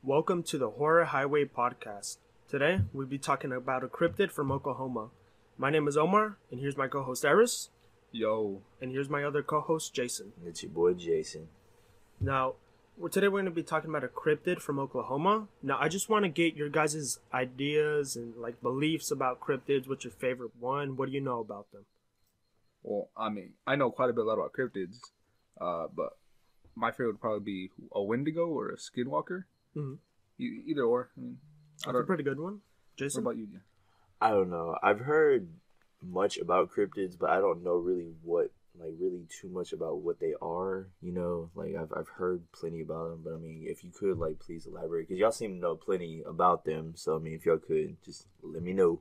Welcome to the Horror Highway Podcast. Today, we'll be talking about a cryptid from Oklahoma. My name is Omar, and here's my co-host Eris. Yo. And here's my other co-host Jason. It's your boy Jason. Now, today we're going to be talking about a cryptid from Oklahoma. Now, I just want to get your guys' ideas and beliefs about cryptids. What's your favorite one? What do you know about them? Well, I mean, I know quite a bit about cryptids, but my favorite would probably be a Wendigo or a Skinwalker. Mm-hmm. Either or. I mean, That's a pretty good one. Jason? What about you, Jan? I don't know. I've heard much about cryptids, but I don't know really too much about what they are. You know, I've heard plenty about them, but I mean, if you could, please elaborate, because y'all seem to know plenty about them. So I mean, if y'all could, just let me know.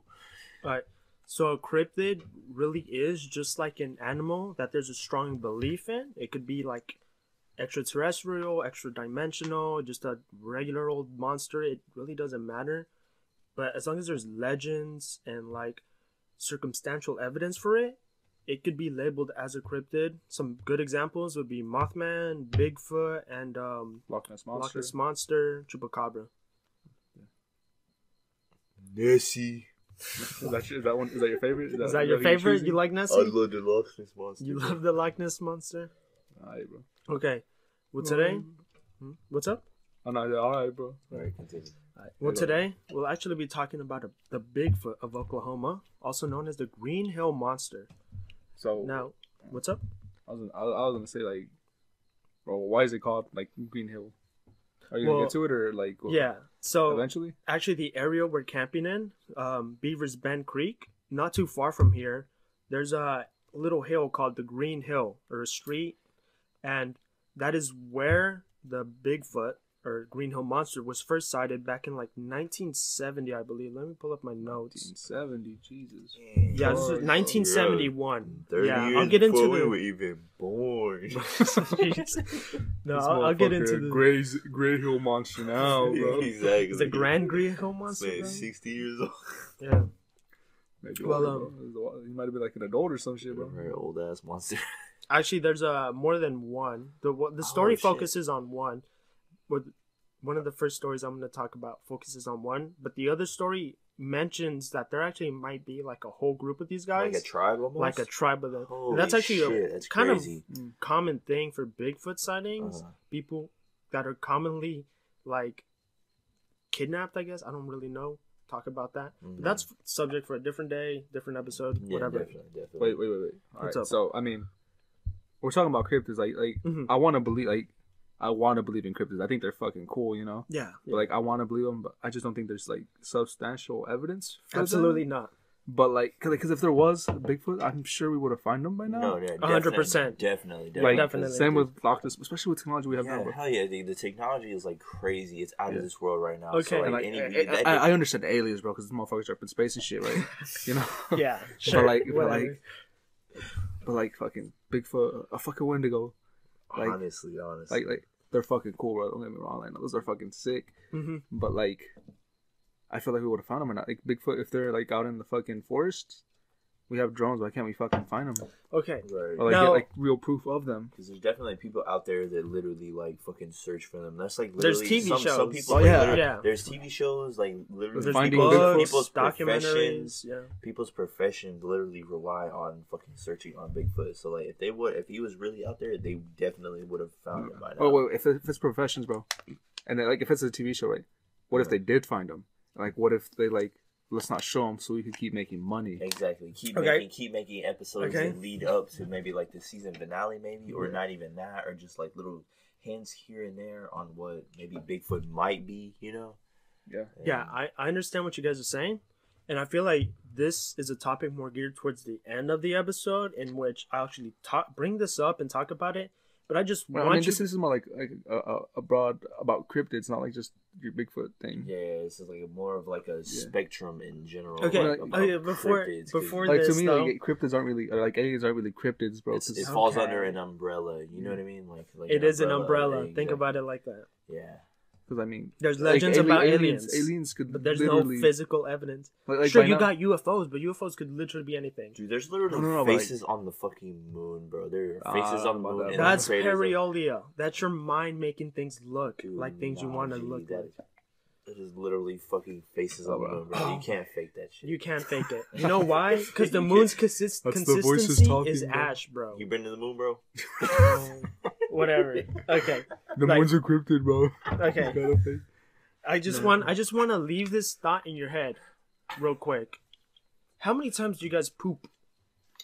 All right. So a cryptid really is just like an animal that there's a strong belief in. It could be like extraterrestrial, extra-dimensional, just a regular old monster. It really doesn't matter. But as long as there's legends and circumstantial evidence for it, it could be labeled as a cryptid. Some good examples would be Mothman, Bigfoot, and Loch Ness Monster. Loch Ness Monster, Chupacabra. Nessie. Is that your favorite? Is that your favorite? You like Nessie? I love the Loch Ness Monster. You love the Loch Ness Monster? Alright, bro. Okay. Well, today... What's up? Oh, no, alright, bro. Alright, continue. Well, today we'll actually be talking about the Bigfoot of Oklahoma, also known as the Green Hill Monster. So now, what's up? I was gonna say bro, why is it called Green Hill? Are you gonna get to it or Yeah. So eventually, actually, the area we're camping in, Beaver's Bend Creek, not too far from here, there's a little hill called the Green Hill, or a street, and that is where the Bigfoot or Green Hill Monster was first sighted back in 1970, I believe. Let me pull up my notes. 1970, Jesus. Yeah, this is 1971. 30 yeah, years I'll get into before the... we were even born. No, I'll get into the Gray Hill Monster now, bro. Exactly. It's a Grand Green Hill Monster. Man, 60 years old. Yeah. Maybe Well, older, he might have been an adult or some shit, bro. Very old ass monster. Actually, there's more than one. The story focuses on one. One of the first stories I'm going to talk about focuses on one, but the other story mentions that there actually might be a whole group of these guys. Like a tribe almost? Like a tribe of them. Holy That's actually shit, that's kind crazy. of common thing for Bigfoot sightings. People that are commonly kidnapped, I guess. I don't really know. Talk about that. But that's subject for a different day, different episode, whatever. Definitely. Wait. All right. So, I mean, we're talking about cryptids. I want to believe, in cryptids. I think they're fucking cool, you know? Yeah. But, I want to believe them, but I just don't think there's, substantial evidence for Absolutely them. not. But, because if there was a Bigfoot, I'm sure we would have found them by now. No, yeah, 100%. Definitely. Definitely. Same with Loch Ness, especially with technology we have now, bro. Hell yeah, the technology is crazy. It's out of this world right now. Okay. So, I understand aliens, bro, because these motherfuckers are up in space and shit, right? You know? Yeah, sure. But fucking Bigfoot, a fucking Wendigo. Honestly. They're fucking cool, bro. Don't get me wrong. Those are fucking sick. Mm-hmm. But I feel like we would have found them or not. Bigfoot, if they're out in the fucking forest, we have drones. Why can't we fucking find them? Okay. Right. Or get real proof of them. Because there's definitely people out there that literally fucking search for them. That's literally there's TV shows. Some people, there's TV shows there's finding people's professions. Yeah. People's professions literally rely on fucking searching on Bigfoot. So if he was really out there, they definitely would have found him by now. Oh wait, if it's professions, bro, and then, if it's a TV show, right? What if they did find him? What if they let's not show them so we can keep making money. Exactly. Keep making episodes that lead up to maybe the season finale, maybe, or not even that, or just little hints here and there on what maybe Bigfoot might be, you know? Yeah. Yeah, I understand what you guys are saying, and I feel like this is a topic more geared towards the end of the episode, in which I actually bring this up and talk about it. But I just this is more a broad about cryptids, not just your Bigfoot thing. Yeah, this is more of a spectrum in general. Okay, before this, to me, cryptids aren't really aliens aren't really cryptids, bro. It falls under an umbrella. You know what I mean? It is an umbrella. Think about it like that. Yeah. Because there's legends about aliens. Aliens could, but there's no physical evidence. Sure, you got UFOs, but UFOs could literally be anything. Dude, there's literally faces on the fucking moon, bro. There are faces on the moon. That's pareidolia. That's your mind making things look like things you want to look like. It is literally fucking faces on the moon, bro. You can't fake that shit. You can't fake it. You know why? Because the moon's consistency is bro. ash, bro. You been to the moon, bro? Whatever. Okay. The moon's encrypted, bro. Okay. I just want to leave this thought in your head, real quick. How many times do you guys poop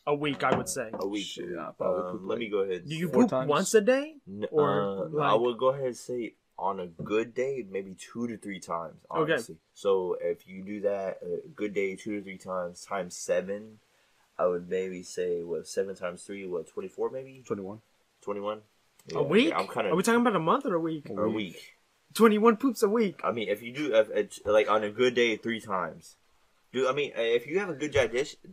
a week? I would say. A week. Shit, I probably poop let me go ahead. Do you 4 poop times? once a day? Or I would go ahead and say on a good day, maybe 2 to 3 times. Honestly. Okay. So if you do that, a good day, 2 to 3 times times 7, I would maybe say 7 times 3, 24 maybe. 21. 21. Yeah, a week? I'm kind of. Are we talking about a month or a week? A week. 21 poops a week. I mean, if you do like on a good day 3 times. Dude, I mean, if you have a good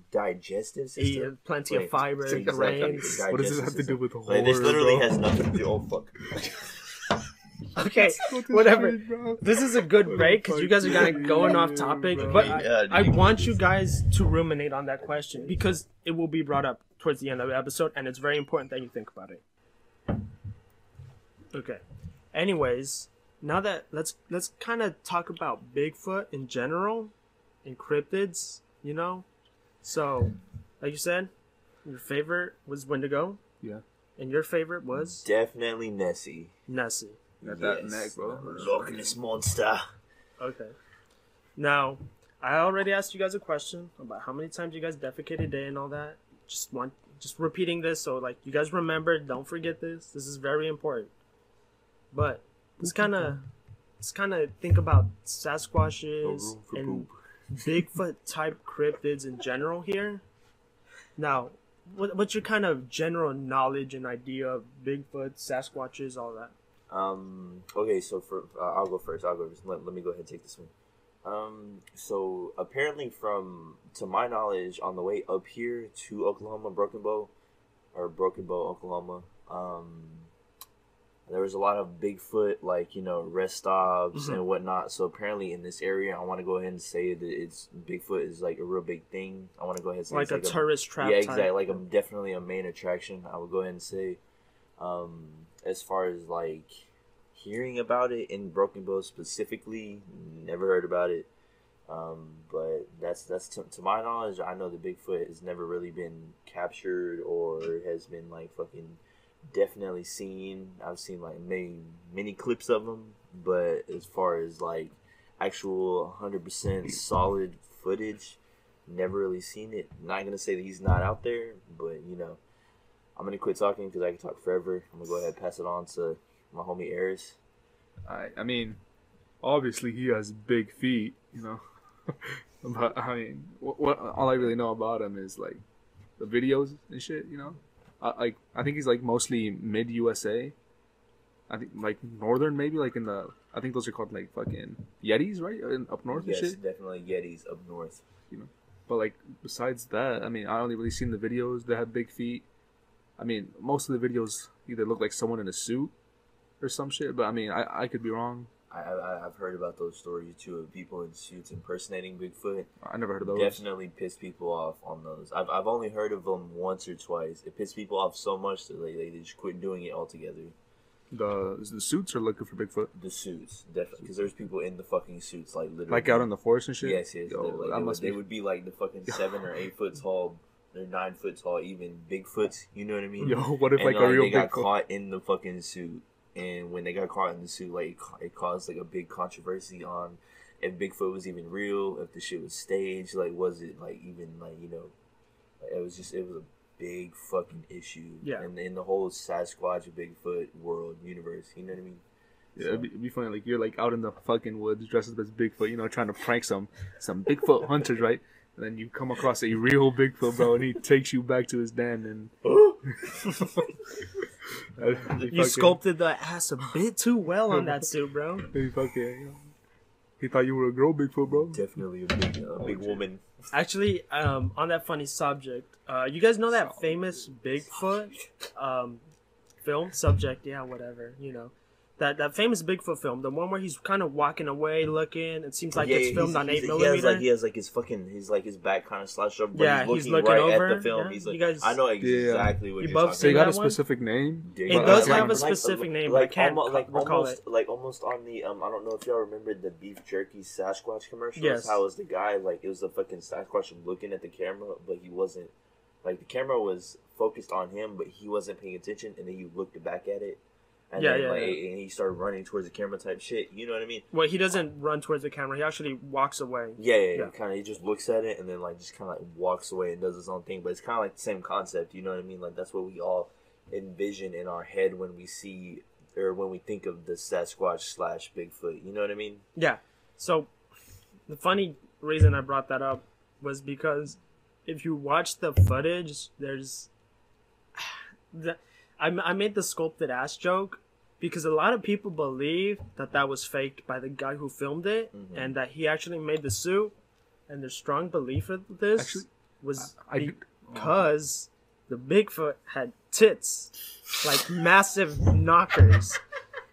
digestive system, yeah, plenty of fiber, grains. What does this have to do with horror? This literally has nothing to do. Oh fuck. Okay, whatever. This is a good break because you guys are kind of going off topic. But I want you guys to ruminate on that question because it will be brought up towards the end of the episode, and it's very important that you think about it. Okay. Anyways, now that let's kind of talk about Bigfoot in general. And cryptids, you know? So, like you said, your favorite was Wendigo. Yeah. And your favorite was? Definitely Nessie. Nessie. Got that neck, bro. Look at this monster. Okay. Now, I already asked you guys a question about how many times you guys defecate a day and all that. Just repeating this so, like, you guys remember, don't forget this. This is very important. But, let's kind of think about Sasquatches and Bigfoot type cryptids in general here. Now, what's your kind of general knowledge and idea of Bigfoot, Sasquatches, all that? Okay, so I'll go first. Let me go ahead and take this one. So apparently to my knowledge, on the way up here to Oklahoma, Broken Bow, Oklahoma, there was a lot of Bigfoot, like, you know, rest stops and whatnot. So apparently in this area, I want to go ahead and say that Bigfoot is like a real big thing. I want to go ahead and say like a tourist trap. Yeah, exactly. Like definitely a main attraction. I would go ahead and say, as far as like hearing about it in Broken Bow specifically, never heard about it. But that's to my knowledge. I know that Bigfoot has never really been captured or has been like fucking. Definitely seen. I've seen like many clips of them, but as far as like actual 100% solid footage, never really seen it. Not gonna say that he's not out there, but you know, I'm gonna quit talking because I can talk forever. I'm gonna go ahead and pass it on to my homie Aris. I mean, obviously he has big feet, you know. But I mean, what all I really know about him is like the videos and shit, you know. I think he's like mostly mid USA. I think like northern, maybe like in the. I think those are called like fucking Yetis, right? Up north and shit. Yes, definitely Yetis up north. You know, but like besides that, I mean, I only really seen the videos that have big feet. I mean, most of the videos either look like someone in a suit or some shit. But I mean, I could be wrong. I've heard about those stories too of people in suits impersonating Bigfoot. I never heard of those. Definitely pissed people off on those. I've only heard of them once or twice. It pissed people off so much that they just quit doing it altogether. The suits are looking for Bigfoot. The suits, definitely, because there's people in the fucking suits, like literally, like out in the forest and shit. Yes. Yo, like, they would be like the fucking 7 or 8 foot tall. They're 9 foot tall, even Bigfoots. You know what I mean? Yo, what if like a real they got Bigfoot caught in the fucking suit? And when they got caught in the suit, like it caused like a big controversy on if Bigfoot was even real, if the shit was staged, like was it like even like, you know, it was a big fucking issue. Yeah. And in the whole Sasquatch, Bigfoot world universe, you know what I mean? Yeah, it'd be funny. Like you're like out in the fucking woods, dressed up as Bigfoot, you know, trying to prank some Bigfoot hunters, right? And then you come across a real Bigfoot, bro, and he takes you back to his den and. You sculpted the ass a bit too well on that suit, bro. He thought you were a girl, Bigfoot, bro. Definitely a big woman. Actually, on that funny subject, you guys know that famous Bigfoot film subject? Yeah, whatever, you know. That famous Bigfoot film, the one where he's kind of walking away, looking. It seems like it's filmed on 8 He millimeter. has like his back kind of slouched up, but Yeah, he's looking right over at the film. Yeah, He's like, guys, I know exactly what you you're both talking So you seen got a that one? specific name? It does have a specific name, but I like can't recall almost, it. Like almost on the I don't know if y'all remember the beef jerky Sasquatch commercials. Yes. How was the guy like it was a fucking Sasquatch looking at the camera, but he wasn't like the camera was focused on him, but he wasn't paying attention, and then you looked back at it. And then, and he started running towards the camera type shit. You know what I mean? Well, he doesn't run towards the camera. He actually walks away. Yeah. He just looks at it and then like just kind of like walks away and does his own thing. But it's kind of like the same concept. You know what I mean? Like that's what we all envision in our head when we see or when we think of the Sasquatch / Bigfoot. You know what I mean? Yeah. So the funny reason I brought that up was because if you watch the footage, there's I made the sculpted ass joke because a lot of people believe that was faked by the guy who filmed it and that he actually made the suit. And their strong belief of this was because the Bigfoot had tits, like massive knockers.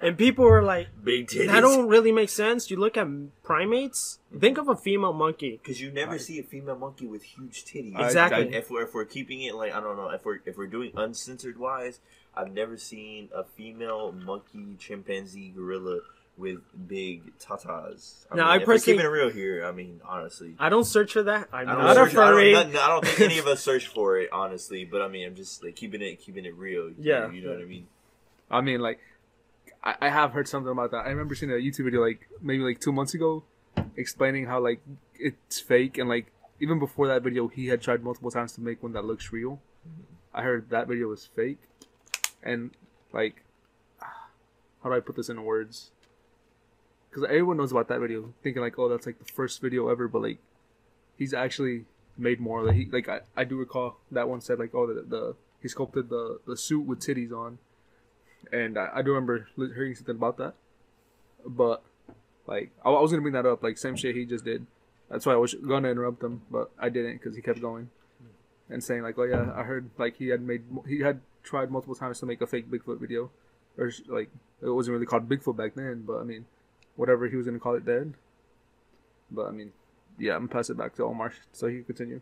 And people were like, big titties. That don't really make sense. You look at primates, think of a female monkey. Because you never see a female monkey with huge titties. Exactly. If we're keeping it like, I don't know, if we're doing uncensored wise, I've never seen a female monkey, chimpanzee, gorilla with big tatas. I if personally, we're keeping it real here, I mean, honestly. I don't search for that. I'm not a furry. I don't think any of us search for it, honestly. But I mean, I'm just like keeping it real. Yeah. You know what I mean? I mean, like, I have heard something about that. I remember seeing a YouTube video like maybe like 2 months ago explaining how like it's fake, and like even before that video he had tried multiple times to make one that looks real. I heard that video was fake, and like how do I put this into words? Because everyone knows about that video, thinking like, oh, that's like the first video ever, but like he's actually made more. Like I do recall that one said like, oh, he sculpted the suit with titties on. And I do remember hearing something about that. But, like, I was going to bring that up. Like, same shit he just did. That's why I was going to interrupt him. But I didn't because he kept going. And saying, like, oh, yeah, I heard, like, he had tried multiple times to make a fake Bigfoot video. Or, like, it wasn't really called Bigfoot back then. But, I mean, whatever he was going to call it then. But, I mean, yeah, I'm going to pass it back to Omar so he can continue.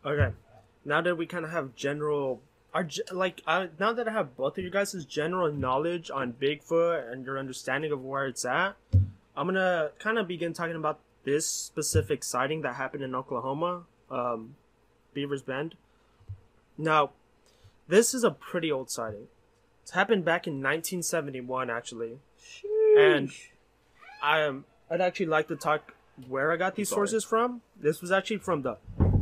Okay. Now that we kind of have general... now that I have both of you guys' general knowledge on Bigfoot and your understanding of where it's at, I'm gonna kind of begin talking about this specific sighting that happened in Oklahoma, Beaver's Bend. Now, this is a pretty old sighting. It's happened back in 1971, actually. Sheesh. And I'd actually like to talk where I got these sources from. This was actually from the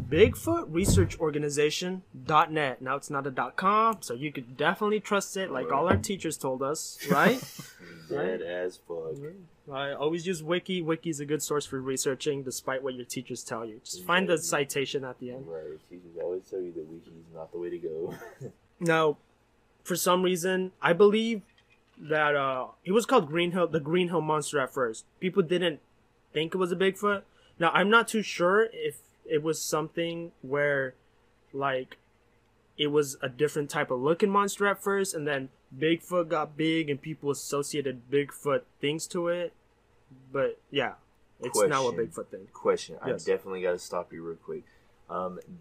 Bigfoot Research Organization.net. Now it's not a .com, so you could definitely trust it, like all our teachers told us, right? Dead as fuck. I always use Wiki. Wiki's a good source for researching, despite what your teachers tell you. Just find the citation at the end. Right. Teachers always tell you that Wiki's not the way to go. Now, for some reason, I believe that he was called the Green Hill Monster at first. People didn't think it was a Bigfoot. Now, I'm not too sure if it was something where, like, it was a different type of looking monster at first, and then Bigfoot got big, and people associated Bigfoot things to it. But, yeah, it's now a Bigfoot thing. Question. Yes. I definitely got to stop you real quick.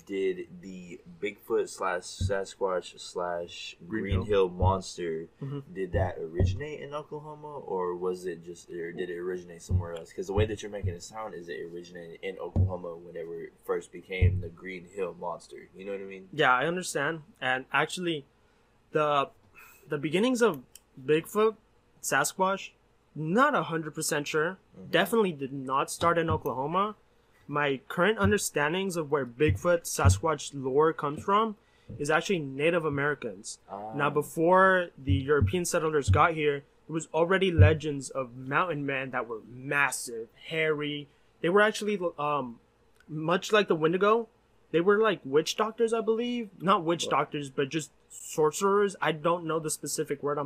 Did the Bigfoot / Sasquatch / Green Hill monster, did that originate in Oklahoma, or was it or did it originate somewhere else? Because the way that you're making it sound is it originated in Oklahoma whenever it first became the Green Hill monster. You know what I mean? Yeah, I understand. And actually, the beginnings of Bigfoot, Sasquatch, not 100% sure. Definitely did not start in Oklahoma. My current understandings of where Bigfoot, Sasquatch lore comes from is actually Native Americans. Now, before the European settlers got here, there was already legends of mountain men that were massive, hairy. They were actually, much like the Wendigo, they were like witch doctors, I believe. Not witch doctors, but just sorcerers. I don't know the specific word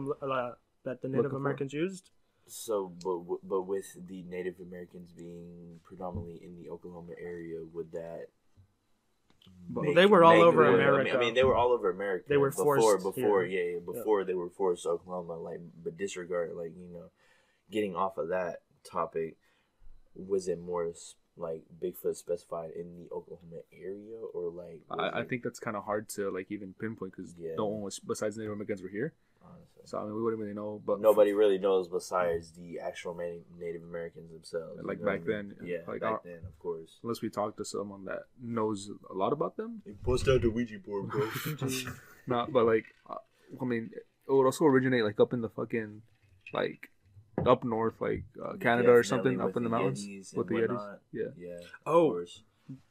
that the Native Americans used. So, but with the Native Americans being predominantly in the Oklahoma area, would that But they were all over wood. America. I mean, they were all over America. They were forced before here. before they were forced to Oklahoma. Like, but disregard, like, you know, getting off of that topic, was it more like Bigfoot specified in the Oklahoma area, or like? I think that's kind of hard to like even pinpoint because no one was besides Native Americans were here. Honestly. So I mean, we wouldn't really know. But nobody really knows besides the actual Native Americans themselves. Like you know back what I mean? then, Yeah, like back then, of course. Unless we talk to someone that knows a lot about them. Bust out the Ouija board, bro. Nah, but like, I mean, it would also originate like up in the fucking, like, up north, like Canada or something, up in the mountains with the Yetis. Yeah. Oh,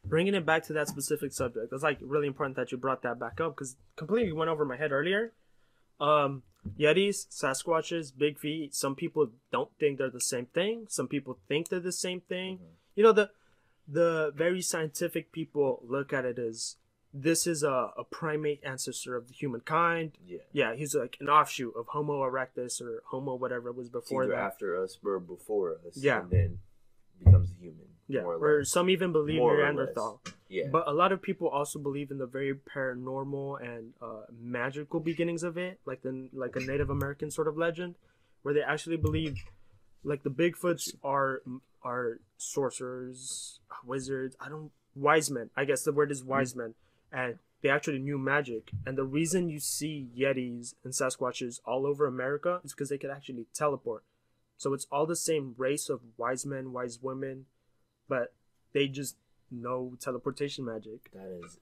bringing it back to that specific subject, it's like really important that you brought that back up because completely went over my head earlier. Yetis, Sasquatches, big feet. Some people don't think they're the same thing. Some people think they're the same thing. Mm-hmm. You know, the very scientific people look at it as this is a primate ancestor of the humankind. Yeah, he's like an offshoot of Homo erectus or Homo whatever it was before it's either that. After us or before us. Yeah, and then becomes a human. Yeah, or some even believe Neanderthal. Yeah. But a lot of people also believe in the very paranormal and magical beginnings of it, like a Native American sort of legend, where they actually believe, like the Bigfoots are sorcerers, wizards. Wise men. I guess the word is wise men, and they actually knew magic. And the reason you see Yetis and Sasquatches all over America is because they could actually teleport. So it's all the same race of wise men, wise women, but they just know teleportation magic. That is,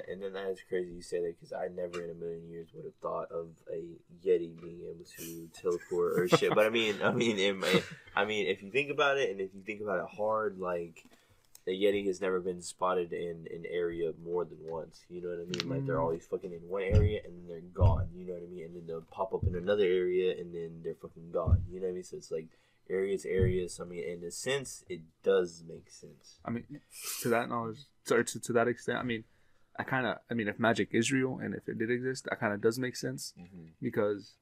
and then that is crazy you say that because I never in a million years would have thought of a Yeti being able to teleport or shit. But I mean, if you think about it, and if you think about it hard, like the Yeti has never been spotted in an area more than once. You know what I mean? Like they're always fucking in one area and then they're gone. You know what I mean? And then they'll pop up in another area and then they're fucking gone. You know what I mean? So it's like areas. I mean, in a sense, it does make sense. I mean, to that knowledge, to that extent, I mean, if magic is real and if it did exist, that kind of does make sense because,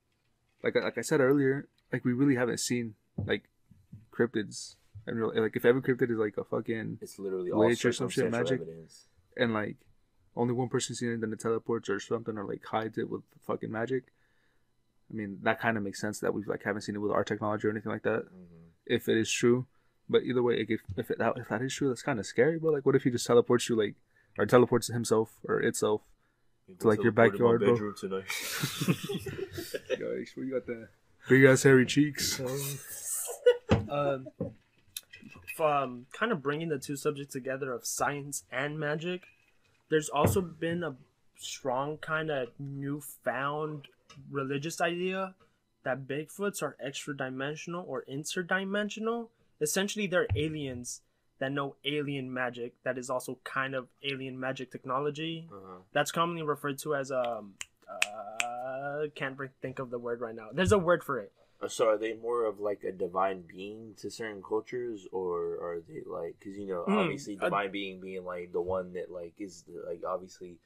like I said earlier, like we really haven't seen like cryptids. And like if every cryptid is like a fucking it's literally witch or some shit magic, evidence. And like only one person seen it, then it teleports or something, or like hides it with fucking magic. I mean, that kind of makes sense that we like haven't seen it with our technology or anything like that. If it is true, but either way, if that is true, that's kind of scary, bro. Like, what if he just teleports you, like, or teleports himself or itself to like your backyard, bro? Tonight. Guys, where you got that big ass hairy cheeks? Kind of bringing the two subjects together of science and magic, there's also been a strong kind of newfound religious idea that Bigfoots are extra dimensional or interdimensional. Essentially, they're aliens that know alien magic that is also kind of alien magic technology. That's commonly referred to as can't think of the word right now. There's a word for it. So are they more of like a divine being to certain cultures, or are they like, because you know obviously divine being like the one that like is like obviously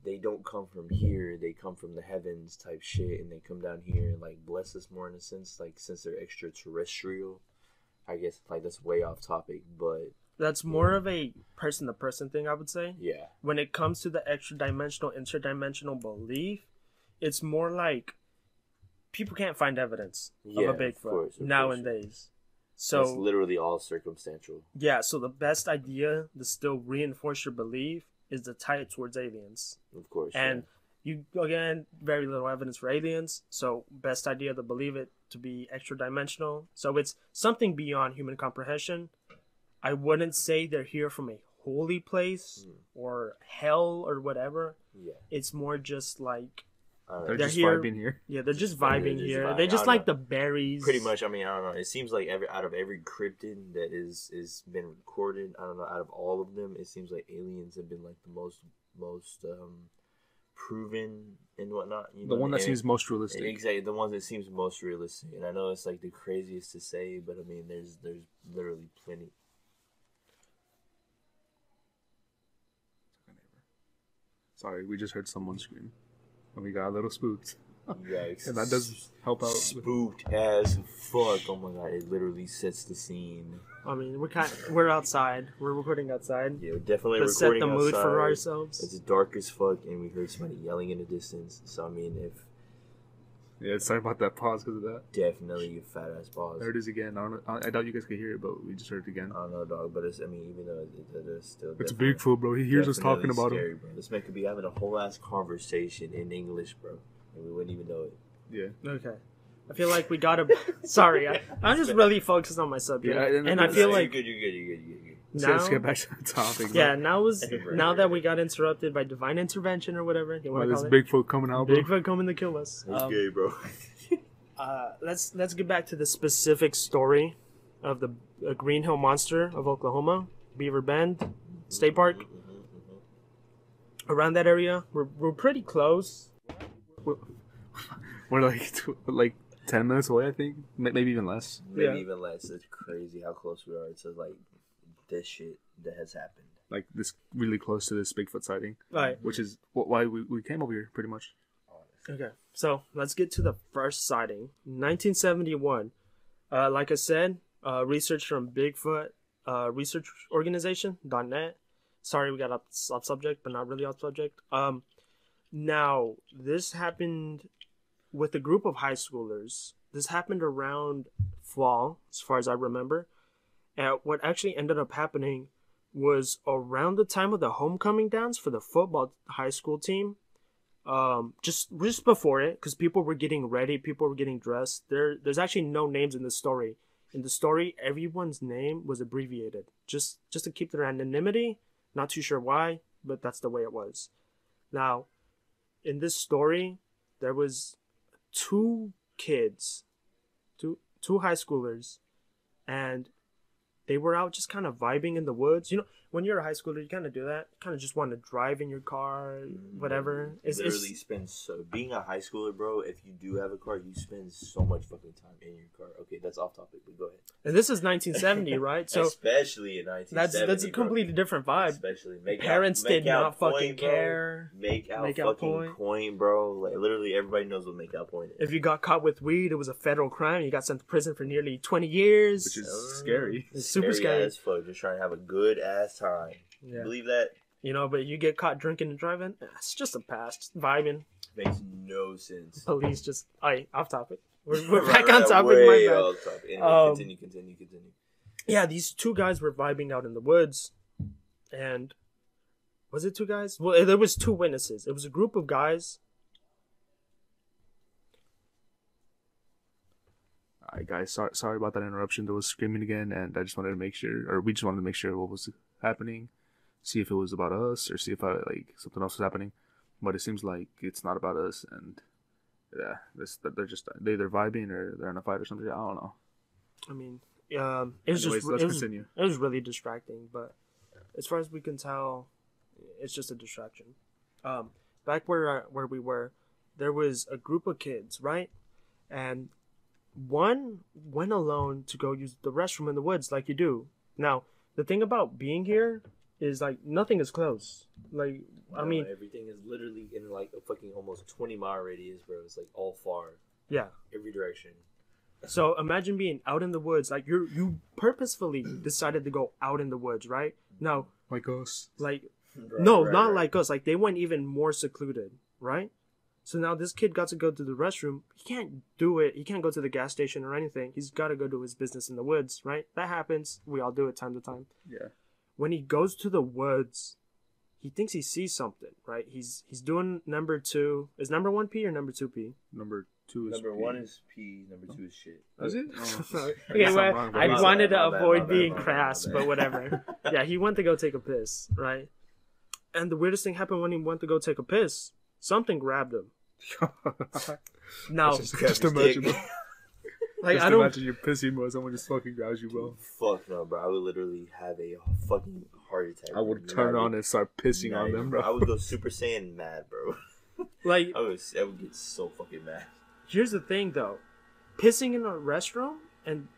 they don't come from here, they come from the heavens type shit, and they come down here and like bless us more in a sense, like since they're extraterrestrial. I guess like that's way off topic, but that's more of a person to person thing, I would say. Yeah. When it comes to the extra dimensional, interdimensional belief, it's more like people can't find evidence of a Bigfoot nowadays. So it's literally all circumstantial. Yeah, so the best idea to still reinforce your belief is to tie it towards aliens. Of course. And you, again, very little evidence for aliens, so best idea to believe it to be extra dimensional. So it's something beyond human comprehension. I wouldn't say they're here from a holy place or hell or whatever. Yeah. It's more just like they're just vibing here. Yeah, they're just vibing here. They just like the berries. Pretty much. I mean, I don't know. It seems like out of every cryptid that is been recorded, I don't know, out of all of them, it seems like aliens have been like the most proven and whatnot. You know? The one that seems most realistic. Exactly, the one that seems most realistic. And I know it's like the craziest to say, but I mean, there's literally plenty. Sorry, we just heard someone scream. And we got a little spooked. Yikes. And that does help out. Spooked as fuck. Oh my god, it literally sets the scene. I mean, we're outside. We're recording outside. Yeah, we're definitely To set recording the mood outside. for ourselves. It's dark as fuck, and we heard somebody yelling in the distance. So I mean, if Yeah, sorry about that pause because of that. definitely a fat ass pause. There it is again. I doubt you guys could hear it, but we just heard it again. I don't know, dog, but it's. I mean, even though it's still. It's definitely- Bigfoot, bro. He hears us definitely talking about scary, him. bro. This man could be having a whole ass conversation in English, bro, and we wouldn't even know it. Yeah. Okay. I feel like we gotta. Sorry, I'm just really focused on my subject, Yeah, and I feel You're like good. You're good. So now, let's get back to the topic. yeah, bro. now that we got interrupted by divine intervention or whatever you want Why to this call it, Bigfoot coming out, bro? Bigfoot coming to kill us. Okay, bro. Let's get back to the specific story of the Green Hill Monster of Oklahoma, Beaver Bend State Park. Around that area, we're pretty close. We're like 10 minutes away, I think. Maybe even less. Maybe Yeah. even less. It's crazy how close we are to like this shit that has happened. Like this, really close to this Bigfoot sighting, Right. which is why we came over here, pretty much. Okay. So let's get to the first sighting, 1971. Like I said, research from Bigfoot Research Organization.net. Sorry, we got off subject, but not really off subject. Now this happened with a group of high schoolers. This happened around fall, as far as I remember. And what actually ended up happening was around the time of the homecoming dance for the football high school team. Just before it, because people were getting ready, people were getting dressed. There's actually no names in the story. In the story, everyone's name was abbreviated, just to keep their anonymity. Not too sure why, but that's the way it was. Now, in this story, there was two kids, two high schoolers, and they were out just kind of vibing in the woods. You know, when you're a high schooler, you kind of do that. Kind of just want to drive in your car, whatever. Literally spend being a high schooler, bro. If you do have a car, you spend so much fucking time in your car. Okay, that's off topic, but go ahead. And this is 1970, right? So especially in 1970, that's a completely different vibe. Especially Parents did not fucking point, bro. care. Make out point. point, bro. Like literally, everybody knows what make out point is. If you got caught with weed, it was a federal crime. You got sent to prison for nearly 20 years. Which is scary. It's super scary. as fuck. Just trying to have a good ass time. Yeah. You believe that? You know, but you get caught drinking and driving, it's just a past. Vibing. Makes no sense. Police just... off topic. We're back on topic, my way bad. off topic. Anyway, continue. Yeah, these two guys were vibing out in the woods. And... Was it two guys? Well, there was two witnesses. It was a group of guys. Alright, guys, sorry about that interruption. There was screaming again, and I just wanted to make sure, or we just wanted to make sure what was happening, see if it was about us, or see if something else was happening. But it seems like it's not about us, and yeah, they're either vibing or they're in a fight or something. I don't know. I mean, it was Anyways, let's continue. It was really distracting, but as far as we can tell, it's just a distraction. Back where we were, there was a group of kids, right? And one went alone to go use the restroom in the woods, like you do. Now, the thing about being here is like nothing is close. Like I mean, everything is literally in like a fucking almost 20-mile radius, bro. It's like all far, yeah, every direction. So imagine being out in the woods, like you purposefully decided to go out in the woods, right? Now, Like us. like Right, no, right, not right. like us. Like they went even more secluded, right? So now this kid got to go to the restroom. He can't do it. He can't go to the gas station or anything. He's got to go do his business in the woods, right? That happens. We all do it time to time. Yeah. When he goes to the woods, he thinks he sees something, right? He's doing number 2. Is number 1 P or number 2 P? Number 2 is Number P. 1 is P. Number 2 is shit. Is it? Oh. Okay, I'm well, wrong, I but wanted to my bad, avoid my bad, being my bad, crass, my bad. but whatever. Yeah, he went to go take a piss, right? And the weirdest thing happened when he went to go take a piss. Something grabbed him. Now, just imagine, bro. like Just I don't. imagine you're pissing, bro. Someone just fucking grabs you, bro. Fuck no, bro. I would literally have a fucking heart attack. I would bro. turn Not on and start pissing not on even, them, bro. I would go Super Saiyan mad, bro. Like, I would get so fucking mad. here's the thing, though. Pissing in a restroom and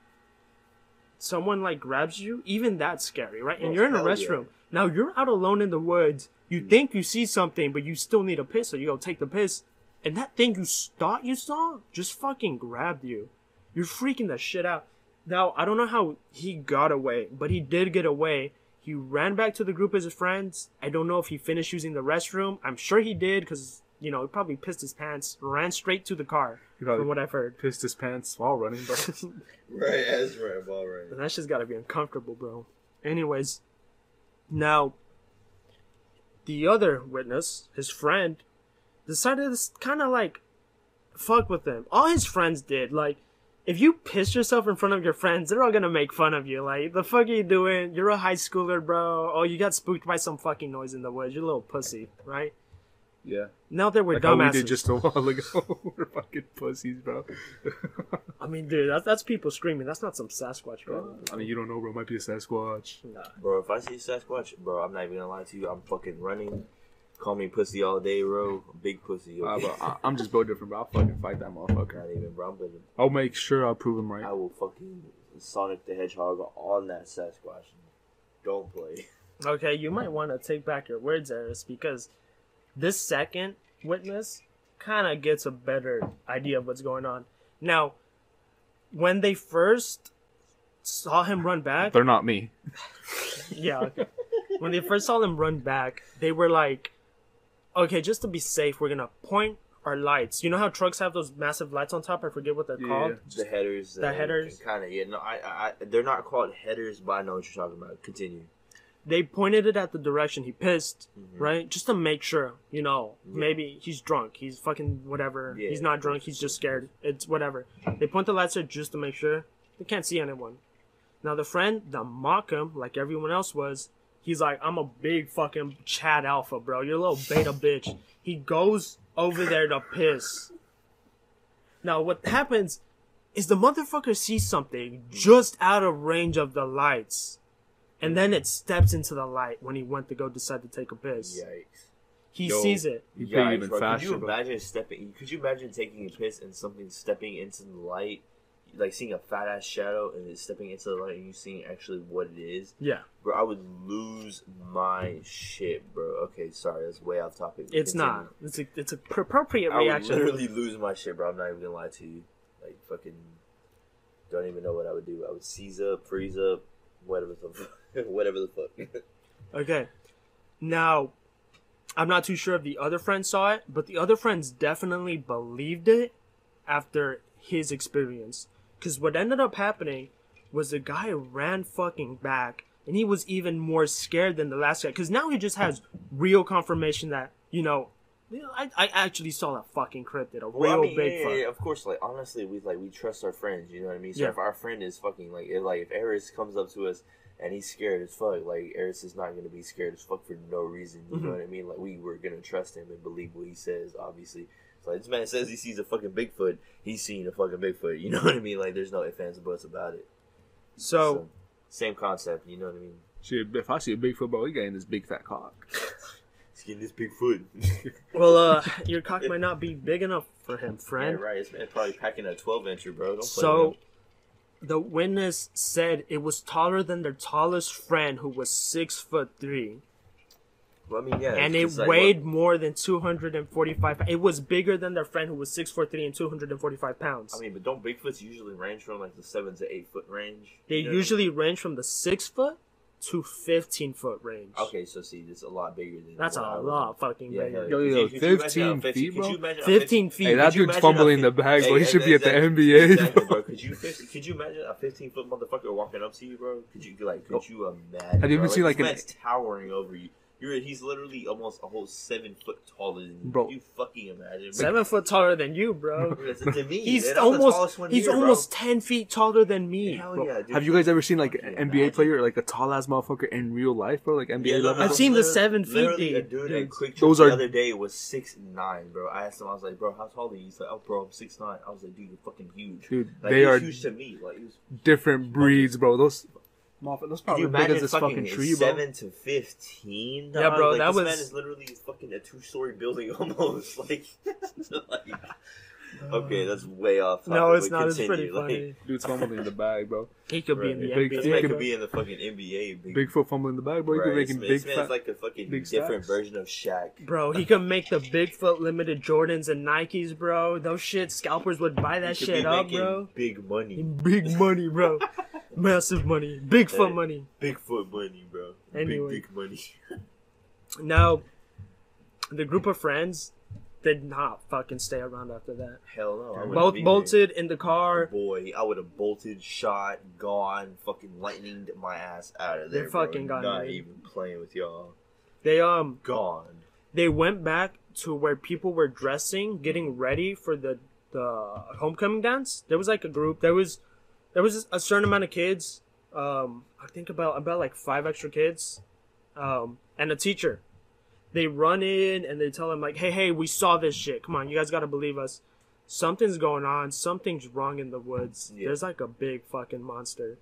someone like grabs you, even that's scary, right? And Oh, you're in a hell yeah. restroom. Now you're out alone in the woods. You think you see something, but you still need a piss, so you go take the piss. and that thing you thought you saw just fucking grabbed you. You're freaking the shit out. Now, I don't know how he got away, but he did get away. He ran back to the group as his friends. I don't know if he finished using the restroom. I'm sure he did because, you know, he probably pissed his pants, ran straight to the car, from what I've heard. Pissed his pants while running, bro. Right, that's right, while running. And that shit's gotta be uncomfortable, bro. Anyways, now, the other witness, his friend, decided to kind of like fuck with him. All his friends did. Like, if you piss yourself in front of your friends, they're all gonna make fun of you. Like, the fuck are you doing? You're a high schooler, bro. Oh, you got spooked by some fucking noise in the woods. You're a little pussy, right? Yeah. Now that we're like dumbasses. How we did just a while ago. We're fucking pussies, bro. I mean, dude, that's people screaming. That's not some Sasquatch, bro. I mean, you don't know, bro. It might be a Sasquatch. Nah. Bro, if I see a Sasquatch, bro, I'm not even gonna lie to you. I'm fucking running. Call me pussy all day, bro. Big pussy. Okay? Bro, I'm just built different, bro. I'll fucking fight that motherfucker. Not even, bro. I'll make sure I'll prove him right. I will fucking Sonic the Hedgehog on that Sasquatch. Don't play. Okay, you might want to take back your words, Eris, because this second witness kind of gets a better idea of what's going on. Now, when they first saw him run back... They're not me. Yeah, okay. When they first saw him run back, they were like, okay, just to be safe, we're going to point our lights. You know how trucks have those massive lights on top? I forget what they're called. The headers. The headers. Kind of, yeah. No, they're not called headers, but I know what you're talking about. Continue. They pointed it at the direction he pissed, right? Just to make sure, you know, maybe he's drunk. He's fucking whatever. Yeah, he's not drunk. He's just scared. It's whatever. They point the lights there just to make sure. They can't see anyone. Now, the friend that mocked him, like everyone else was, he's like, I'm a big fucking Chad Alpha, bro. You're a little beta bitch. He goes over there to piss. Now, what happens is the motherfucker sees something just out of range of the lights. And then it steps into the light when he went to go decide to take a piss. Yikes. He sees it. You pay even faster. Could you imagine taking a piss and something stepping into the light? Like seeing a fat ass shadow and it's stepping into the light and you seeing actually what it is? Yeah. Bro, I would lose my shit, bro. Okay, sorry, that's way off topic. It's not. It's a appropriate reaction. I would literally lose my shit, bro. I'm not even gonna lie to you. Like, fucking, don't even know what I would do. I would seize up, freeze up, whatever the fuck. Okay. Now, I'm not too sure if the other friends saw it, but the other friends definitely believed it after his experience. Because what ended up happening was the guy ran fucking back, and he was even more scared than the last guy. Because now he just has real confirmation that, you know, I actually saw that fucking cryptid, Bigfoot. Yeah, of course. Like, honestly, we trust our friends. You know what I mean? So if our friend is fucking if Eris comes up to us and he's scared as fuck, like, Eris is not gonna be scared as fuck for no reason. You know what I mean? Like, we were gonna trust him and believe what he says. Obviously, so like, this man says he sees a fucking Bigfoot. He's seen a fucking Bigfoot. You know what I mean? Like, there's no ifs, ands, or buts about it. So same concept. You know what I mean? Shit, if I see a Bigfoot, bro, he getting this big fat cock. Getting this big foot. Well, your cock might not be big enough for him, friend. Yeah, right. It's probably packing a 12-incher, bro. Don't play so, with him. The witness said it was taller than their tallest friend, who was 6'3". Well, I mean, yeah. And it weighed more than 245 pounds. It was bigger than their friend, who was 6'3" and 245 pounds. I mean, but don't Bigfoots usually range from like the 7 to 8 foot range? They usually range from the 6 foot to 15-foot range. Okay, so see, it's a lot bigger than that's a lot fucking bigger. Yo, 15 feet, bro. 15 feet. Hey, that dude's fumbling the bag, bro. He should be at the NBA, exactly, bro. Could you imagine a 15-foot motherfucker walking up to you, bro? Could you imagine? Have you ever seen like this man's towering over you? He's literally almost a whole 7 foot taller than you. Bro. Can you fucking imagine? 7 foot taller than you, bro. To me, he's almost 10 feet taller than me. Hell yeah, dude. Have you guys ever seen like an NBA player, like a tall ass motherfucker in real life, bro? Like NBA level. I've seen the 7 feet dude. A dude at Quick Trip the other day was 6'9", bro. I asked him, I was like, bro, how tall are you? He's like, oh, bro, I'm 6'9". I was like, dude, you're fucking huge. Dude, like, they are huge to me. Like, different breeds, bro. Those probably big as this fucking tree, bro. 7 to 15. Yeah, bro. Like, that this was man is literally fucking a 2-story building almost. Like, Okay, that's way off topic. No, it's but not. It's continue, pretty funny. Dude's fumbling in the bag, bro. He could be in the Big- NBA. This man could bro. be in the fucking NBA. Bigfoot fumbling in the bag, bro. He could Right, be making this big man's fat. like a fucking big different stacks. version of Shaq. Bro, he could make the Bigfoot limited Jordans and Nikes, bro. Those shit, scalpers would buy that He could shit be up, making bro. Big money. Big money, bro. Massive money. Bigfoot Hey. money. Bigfoot money, bro. Anyway. Big money. Now, the group of friends did not fucking stay around after that. Hell no. I wouldn't Both be here. bolted in the car. Boy, I would have bolted, shot, gone, fucking lightninged my ass out of there. They're fucking bro. gone, Not dude. even playing with y'all. They Gone. they went back to where people were dressing, getting ready for the homecoming dance. There was like a group. There was a certain amount of kids. I think about like 5 extra kids, and a teacher. They run in and they tell them like, hey, we saw this shit. Come on, you guys gotta believe us. Something's going on. Something's wrong in the woods. Yeah. There's like a big fucking monster.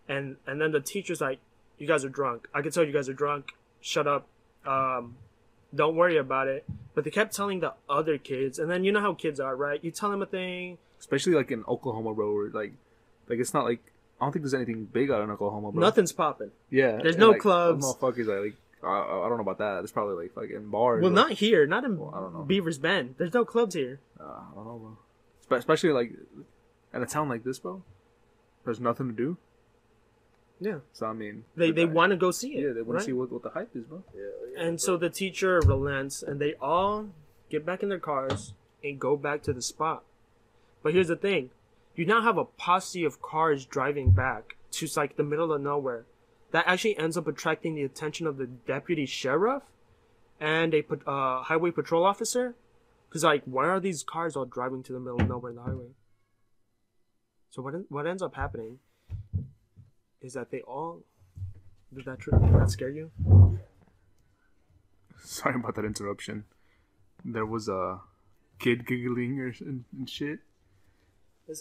And then the teacher's like, you guys are drunk. I can tell you guys are drunk. Shut up. Don't worry about it. But they kept telling the other kids. And then you know how kids are, right? You tell them a thing. Especially like in Oklahoma, bro. Where like it's not like I don't think there's anything big out in Oklahoma, bro. Nothing's popping. Yeah. There's and, no like, clubs. Motherfuckers like I don't know about that. There's probably like fucking bars. Well, bro. not here. Not in Well, I don't know. Beaver's Bend. There's no clubs here. I don't know, bro. Especially like in a town like this, bro. There's nothing to do. Yeah. So I mean, They want to go see it. Yeah, they want right? to see what the hype is, bro. Yeah, And so the teacher relents, and they all get back in their cars and go back to the spot. But here's the thing. You now have a posse of cars driving back to like the middle of nowhere. That actually ends up attracting the attention of the deputy sheriff and a highway patrol officer. Because, like, why are these cars all driving to the middle of nowhere in the highway? So what ends up happening is that they all... Did that scare you? Sorry about that interruption. There was a kid giggling and shit,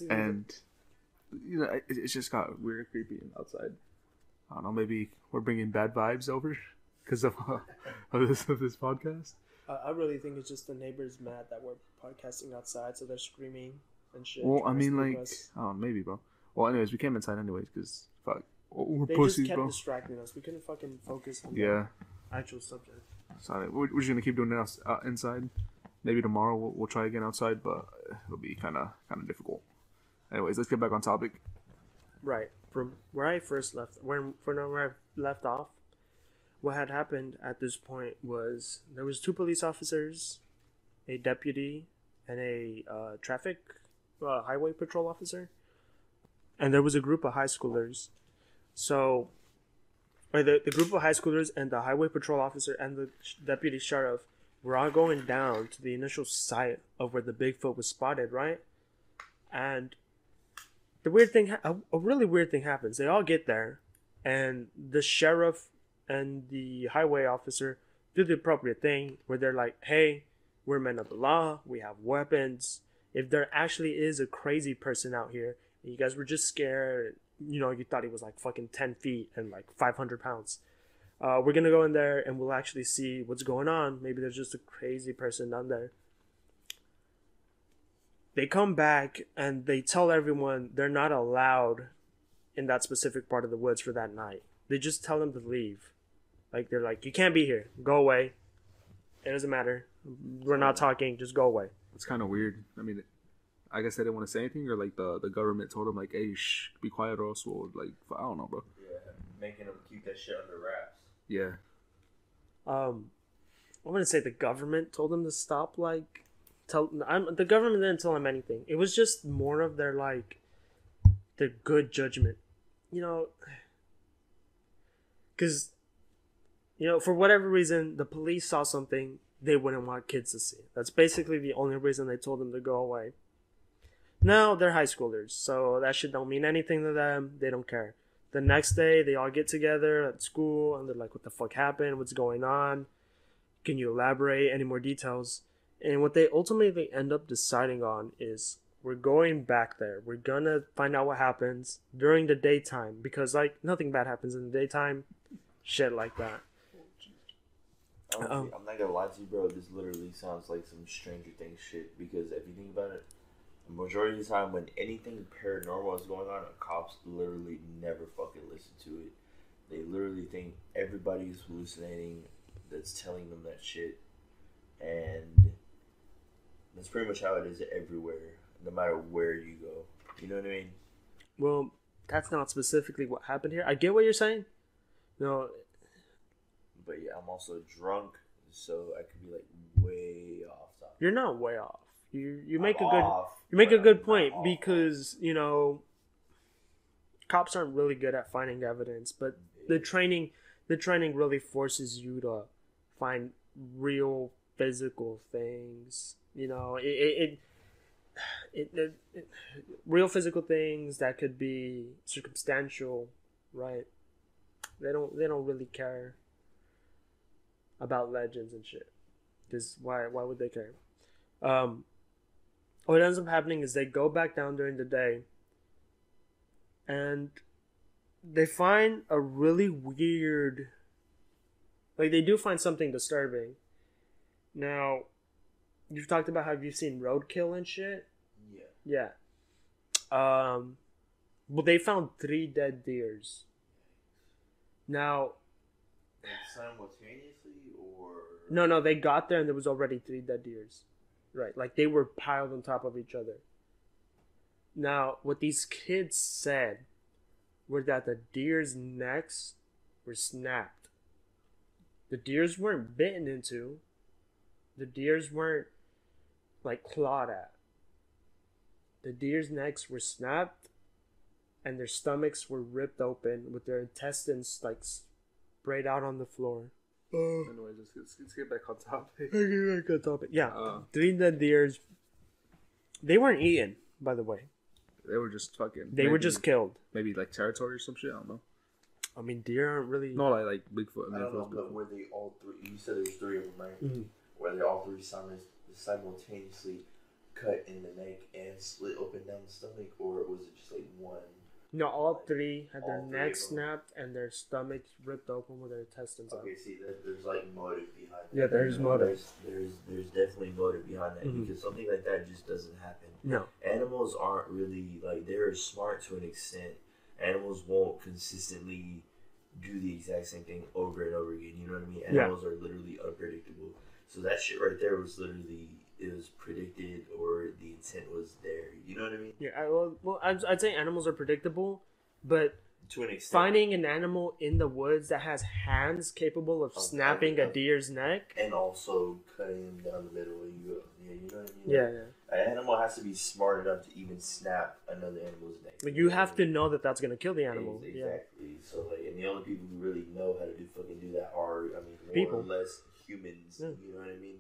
and you know it just got weird, and creepy outside. I don't know. Maybe we're bringing bad vibes over because of this podcast. I really think it's just the neighbors mad that we're podcasting outside, so they're screaming and shit. Well, I trying to mean, spook like, us. oh, maybe, bro. Well, anyways, we came inside anyways because fuck, we're They pussies, just kept bro. distracting us. We couldn't fucking focus on Yeah. the actual subject. Sorry, we're just gonna keep doing it inside. Maybe tomorrow we'll try again outside, but it'll be kind of difficult. Anyways, let's get back on topic. Right. From where I first left, where I left off, what had happened at this point was there was 2 police officers, a deputy, and a traffic highway patrol officer, and there was a group of high schoolers. So, or the group of high schoolers and the highway patrol officer and the deputy sheriff were all going down to the initial site of where the Bigfoot was spotted, right? And the weird thing, a really weird thing happens. They all get there, and the sheriff and the highway officer do the appropriate thing where they're like, hey, we're men of the law, we have weapons. If there actually is a crazy person out here, and you guys were just scared, you know, you thought he was like fucking 10 feet and like 500 pounds. We're gonna go in there and we'll actually see what's going on. Maybe there's just a crazy person down there. They come back and they tell everyone they're not allowed in that specific part of the woods for that night. They just tell them to leave. Like, they're like, you can't be here. Go away. It doesn't matter. We're not talking. Just go away. It's kind of weird. I mean, I guess they didn't want to say anything, or like the government told them like, hey, shh, be quiet, or else we'll like, I don't know, bro. Yeah, making them keep that shit under wraps. Yeah. I wouldn't say the government told them to stop, like, the government didn't tell them anything. It was just more of their, like, their good judgment. You know, because, you know, for whatever reason, the police saw something they wouldn't want kids to see. That's basically the only reason they told them to go away. Now, they're high schoolers, so that shit don't mean anything to them. They don't care. The next day, they all get together at school, and they're like, what the fuck happened? What's going on? Can you elaborate? Any more details? And what they ultimately end up deciding on is, we're going back there. We're gonna find out what happens during the daytime, because, like, nothing bad happens in the daytime. Shit like that. I'm not gonna lie to you, bro. This literally sounds like some Stranger Things shit. Because if you think about it, majority of the time when anything paranormal is going on, the cops literally never fucking listen to it. They literally think everybody's hallucinating that's telling them that shit. And that's pretty much how it is everywhere, no matter where you go. You know what I mean? Well, that's not specifically what happened here. I get what you're saying. No, but yeah, I'm also drunk, so I could be like way off topic. you're not way off. You make Off, you make a but good I'm point not off. because cops aren't really good at finding evidence, but the training really forces you to find real physical things. Real physical things that could be circumstantial, right? They don't really care about legends and shit. Because why would they care? What ends up happening is they go back down during the day and they find a really weird, like they do find something disturbing. Now, you've talked about how you've seen roadkill and shit. Yeah. Well, they found 3 dead deers. Now, Like simultaneously, or no, they got there and there was already 3 dead deers. Right, like they were piled on top of each other. Now, what these kids said were that the deer's necks were snapped. The deers weren't bitten into. The deers weren't like clawed at. The deer's necks were snapped and their stomachs were ripped open with their intestines like sprayed out on the floor. Anyways, let's get back on topic. Good topic. Yeah, 3 dead deers. They weren't eaten, by the way. They were just fucking. They were just killed. Maybe like territory or some shit. I don't know. I mean, deer aren't really. No, like Bigfoot. I don't know, but were they all 3? You said there was 3 of them, right? Mm-hmm. Were they all 3 simultaneously cut in the neck and split open down the stomach, or was it just like one? No, all 3 had their All 3 necks of them. snapped and their stomachs ripped open with their intestines out. Okay, see, there's like motive behind that. Yeah, there's motive. There's definitely motive behind that, Mhm. because something like that just doesn't happen. No. Animals aren't really, like, they're smart to an extent. Animals won't consistently do the exact same thing over and over again. You know what I mean? Animals are literally unpredictable. So that shit right there was literally, it was predicted, or the intent was there. You know what I mean? Yeah, I'd say animals are predictable, but To an extent. finding an animal in the woods that has hands capable of snapping a deer's neck. And also cutting them down the middle. Yeah, you know what I mean? Yeah. An animal has to be smart enough to even snap another animal's neck. Like, you have to know that that's going to kill the animal. Exactly. Yeah. So, like, and the only people who really know how to do that are, I mean, more People. or less humans. Yeah. You know what I mean?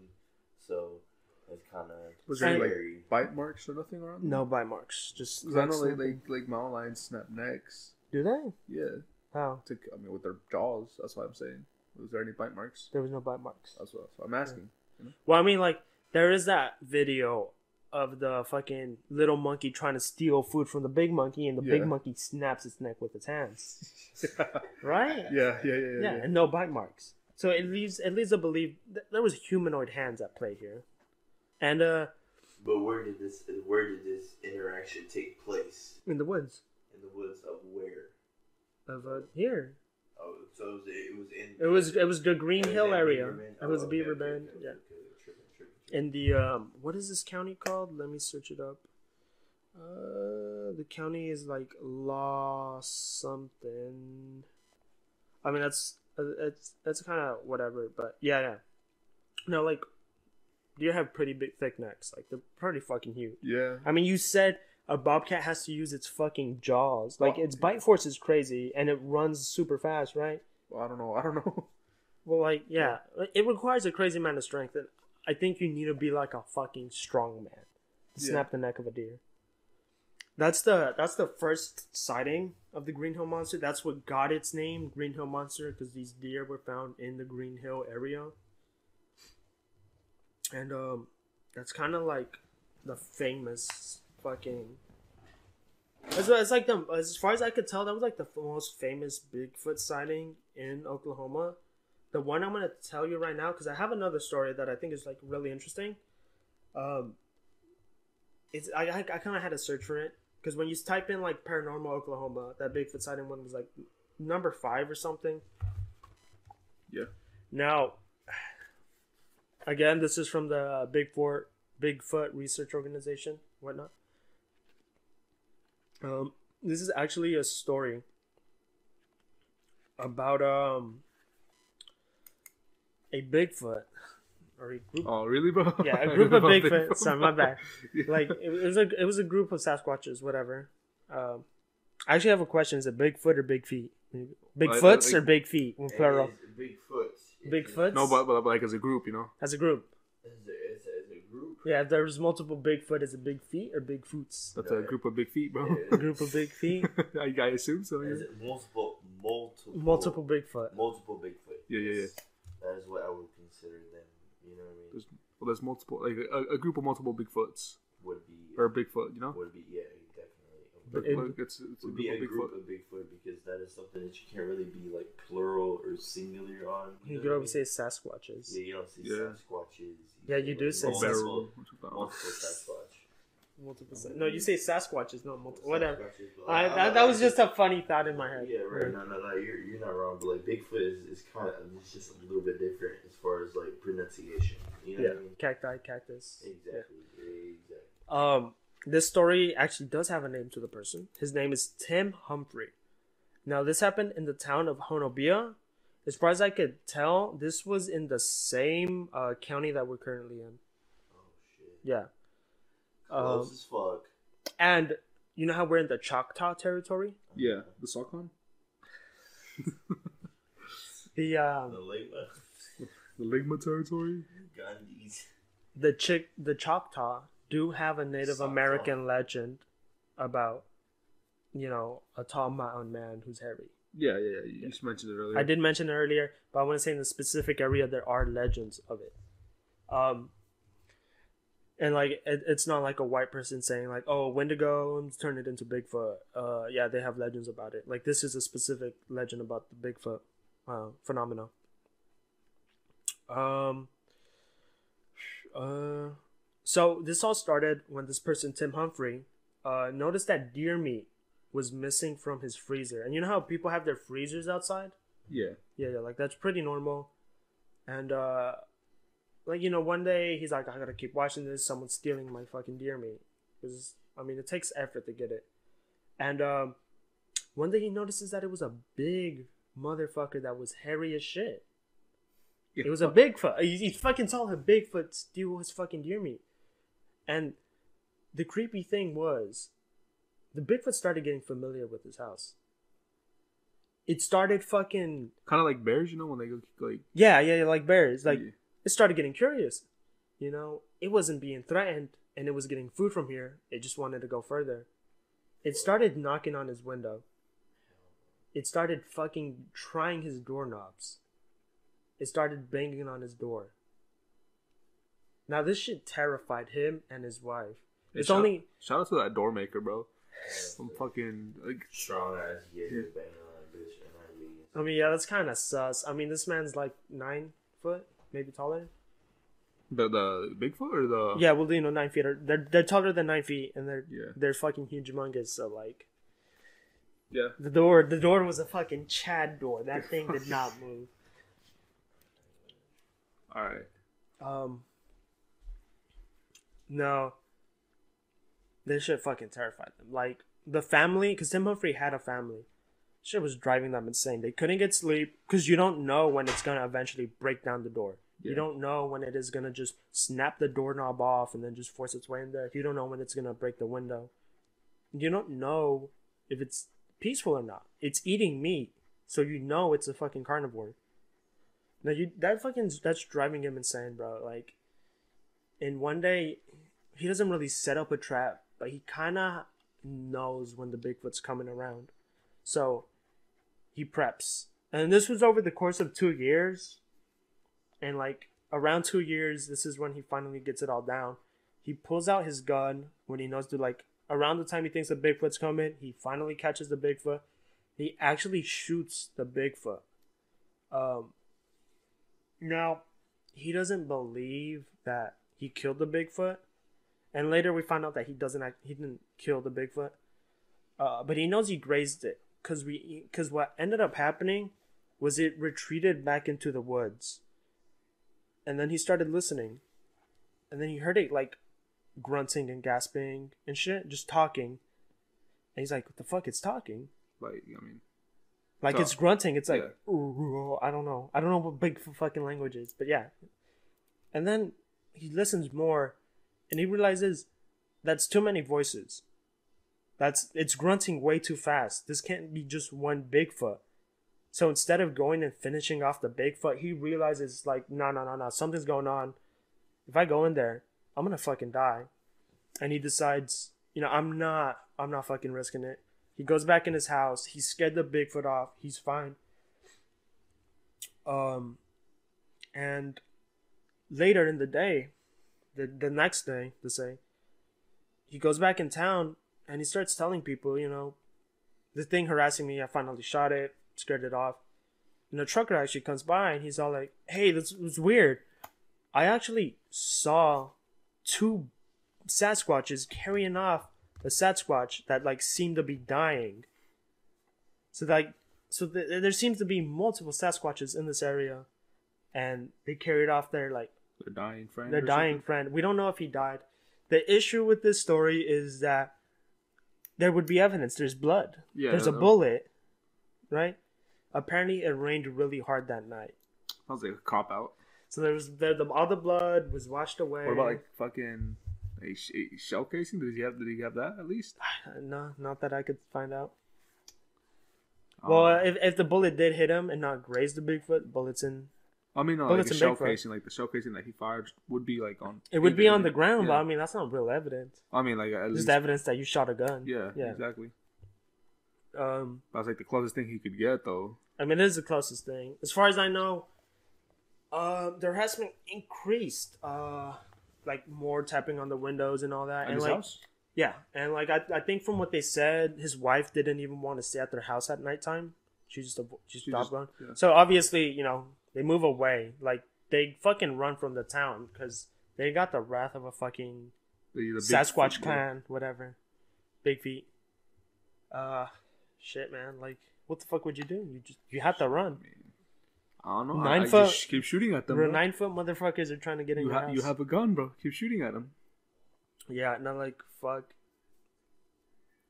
So that's kind of Was there any scary. like bite marks or nothing around? No bite marks. Just. Because I know like mountain lions snap necks. Do they? Yeah. How? With their jaws. That's what I'm saying. Was there any bite marks? There was no bite marks. That's what I'm asking. Yeah. You know? Well, I mean, like, there is that video of the fucking little monkey trying to steal food from the big monkey, and the big monkey snaps its neck with its hands. Right? Yeah. Yeah, and no bite marks. So it leads a belief that there was humanoid hands at play here. And But where did this interaction take place? in the woods. In the woods of where? Of here. Oh, so it was in. It was the Green Hill in area. Beaver Bend? It was okay, Beaver okay, Bend. okay, Yeah. okay. In the what is this county called? Let me search it up. The county is like Law something. I mean, that's kind of whatever, but yeah. No, like, deer have pretty big, thick necks. Like, they're pretty fucking huge. Yeah. I mean, you said a bobcat has to use its fucking jaws. Like, its bite force is crazy, and it runs super fast, right? Well, I don't know. Well, like, yeah, it requires a crazy amount of strength, and I think you need to be like a fucking strong man to snap the neck of a deer. That's the first sighting of the Green Hill Monster. That's what got its name, Green Hill Monster, because these deer were found in the Green Hill area. And that's kind of like the famous fucking. It's like as far as I could tell, that was like the most famous Bigfoot sighting in Oklahoma. The one I'm gonna tell you right now, because I have another story that I think is like really interesting. it's I kind of had to search for it because when you type in like paranormal Oklahoma, that Bigfoot sighting one was like number 5 or something. Yeah. Now, again, this is from the Bigfoot Research Organization, whatnot. This is actually a story about a Bigfoot or a group. Oh, really, bro? Yeah, a group of About Bigfoot. Sorry, my bad. Yeah. Like it was a group of Sasquatches, whatever. I actually have a question: is it Bigfoot or Big Feet? Bigfoots or Big Feet? In plural. Bigfoot. Bigfoots. No, but like as a group, you know. As a group. As a group. Yeah, if there's multiple Bigfoot, is it Big Feet or Big Foots? That's a group of big feet, bro. A group of Big Feet. I assume so. Yeah. Is it multiple Multiple Bigfoot. Multiple Bigfoot. Yeah. That is what I would consider them. You know what I mean? There's multiple, like a group of multiple Bigfoots Would be or Bigfoot, you know. would be definitely. But It's Would a be a group group of Bigfoot because that is something that you can't really be like plural or singular on. You know could what I always mean? say Sasquatches. Yeah, you don't see Yeah. Sasquatches. Yeah, you do say multiple Barrel. Sasquatch. Multiple. No, you say Sasquatches, not multiple. Whatever. Sasquatches, but That was just a funny thought in my head. Yeah, right. No. You're not wrong. But like Bigfoot is kind of it's just a little bit different as far as like pronunciation. You know Yeah, what I mean? cacti, cactus. Exactly. This story actually does have a name to the person. His name is Tim Humphrey. Now, this happened in the town of Honobia. As far as I could tell, this was in the same county that we're currently in. Oh shit. Yeah. Close as fuck. And you know how we're in the Choctaw territory? Yeah, the Salcon, The The Ligma territory. Gandhis. the Choctaw do have a Native Choctaw. American legend about, a tall mountain man who's hairy. Yeah. You just mentioned it earlier. I did mention it earlier, but I want to say in the specific area there are legends of it. And like it's not like a white person saying like, "Oh, Wendigos turned it into Bigfoot." Yeah, they have legends about it. Like this is a specific legend about the Bigfoot phenomena. So this all started when this person Tim Humphrey noticed that deer meat was missing from his freezer. And you know how people have their freezers outside? Yeah. Yeah, like that's pretty normal. And one day he's like, I gotta keep watching this. Someone's stealing my fucking deer meat. Because it takes effort to get it. And one day he notices that it was a big motherfucker that was hairy as shit. Yeah. It was a Bigfoot. He fucking saw a Bigfoot steal his fucking deer meat. And the creepy thing was, the Bigfoot started getting familiar with his house. It started fucking... Kind of like bears, when they go like... Yeah, like bears. Like, Yeah. It started getting curious. It wasn't being threatened, and it was getting food from here. It just wanted to go further. It started knocking on his window. It started fucking trying his doorknobs. It started banging on his door. Now, this shit terrified him and his wife. Hey, It's shout only... out to that door maker, bro. I'm fucking like Strong ass Yeah. banging on that bitch and I mean, yeah, that's kind of sus. This man's like 9 foot, maybe taller. the Bigfoot or the Yeah, well, 9 feet. They're taller than 9 feet, and Yeah. they're fucking humongous. So like, yeah. the door was a fucking Chad door. That thing did not move. All right. No. This shit fucking terrified them. Like, the family, because Tim Humphrey had a family. Shit was driving them insane. They couldn't get sleep, because you don't know when it's going to eventually break down the door. Yeah. You don't know when it is going to just snap the doorknob off and then just force its way in there. You don't know when it's going to break the window. You don't know if it's peaceful or not. It's eating meat, so you know it's a fucking carnivore. Now, that's driving him insane, bro. Like, and one day, he doesn't really set up a trap, but he kind of knows when the Bigfoot's coming around. So, he preps. And this was over the course of 2 years. And, like, around 2 years, this is when he finally gets it all down. He pulls out his gun when he knows to, like, around the time he thinks the Bigfoot's coming, he finally catches the Bigfoot. He actually shoots the Bigfoot. Now, he doesn't believe that he killed the Bigfoot. And later we found out that he didn't kill the Bigfoot, but he knows he grazed it because what ended up happening was it retreated back into the woods, and then he started listening, and then he heard it like grunting and gasping and shit, just talking, and he's like, "What the fuck? It's talking." Like, I mean, Like so, it's grunting. It's like, yeah. ooh, I don't know. I don't know what big fucking language is, but yeah. And then he listens more, and he realizes that's too many voices. It's grunting way too fast. This can't be just one Bigfoot. So instead of going and finishing off the Bigfoot, he realizes like, no, something's going on. If I go in there, I'm gonna fucking die. And he decides, I'm not fucking risking it. He goes back in his house. He scared the Bigfoot off. He's fine. And later in the day, the next day, to say, he goes back in town and he starts telling people, the thing harassing me, I finally shot it, scared it off. And the trucker actually comes by and he's all like, hey, this was weird. I actually saw 2 Sasquatches carrying off a Sasquatch that like seemed to be dying. So there seems to be multiple Sasquatches in this area, and they carried off their dying friend. Their dying friend. We don't know if he died. The issue with this story is that there would be evidence. There's blood. Yeah, there's a bullet, right? Apparently, it rained really hard that night. Sounds like a cop out. So all the blood was washed away. What about like fucking a shell casing? Did he have that at least? No, not that I could find out. Well, if the bullet did hit him and not graze the Bigfoot, bullets in. I mean, no, like a shell casing, like the shell casing that he fired would be like on. It would be on the ground, but I mean that's not real evidence. I mean, like at just least evidence that you shot a gun. Yeah, exactly. That's like the closest thing he could get, though. I mean, it is the closest thing, as far as I know. There has been increased, like more tapping on the windows and all that, At and his like, house? yeah, and like I think from what they said, his wife didn't even want to stay at their house at nighttime. She stopped going. Yeah. So obviously, they move away. Like they fucking run from the town because they got the wrath of a fucking the Sasquatch clan, whatever, big feet. Shit, man. Like, what the fuck would you do? You have to run. I don't know. 9 foot. Just keep shooting at them. 9 foot motherfuckers are trying to get in your house. You have a gun, bro. Keep shooting at them. Yeah, not like fuck.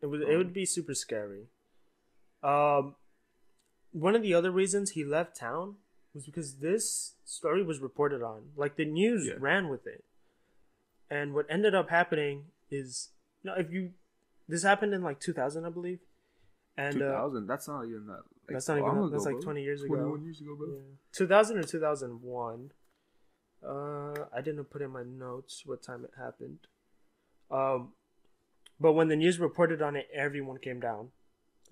It would be super scary. One of the other reasons he left town was because this story was reported on. Like the news ran with it. And what ended up happening is, this happened in like 2000, I believe. And 2000. That's not even that. Like, that's not even. That's like 20 years ago. 21 years ago, bro. Yeah. 2000 or 2001. I didn't put in my notes what time it happened. But when the news reported on it, everyone came down.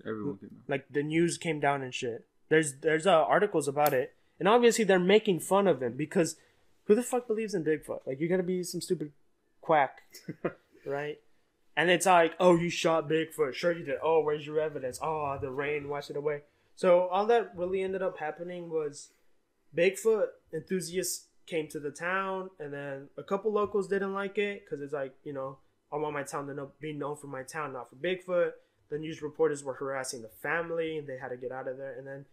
Everyone came down. Like the news came down and shit. There's articles about it, and obviously they're making fun of him because who the fuck believes in Bigfoot? Like you gotta be some stupid quack, right? And it's like, oh, you shot Bigfoot. Sure you did. Oh, where's your evidence? Oh, the rain washed it away. So all that really ended up happening was Bigfoot enthusiasts came to the town, and then a couple locals didn't like it because it's like, I want my town to be known for my town, not for Bigfoot. The news reporters were harassing the family, and they had to get out of there. And then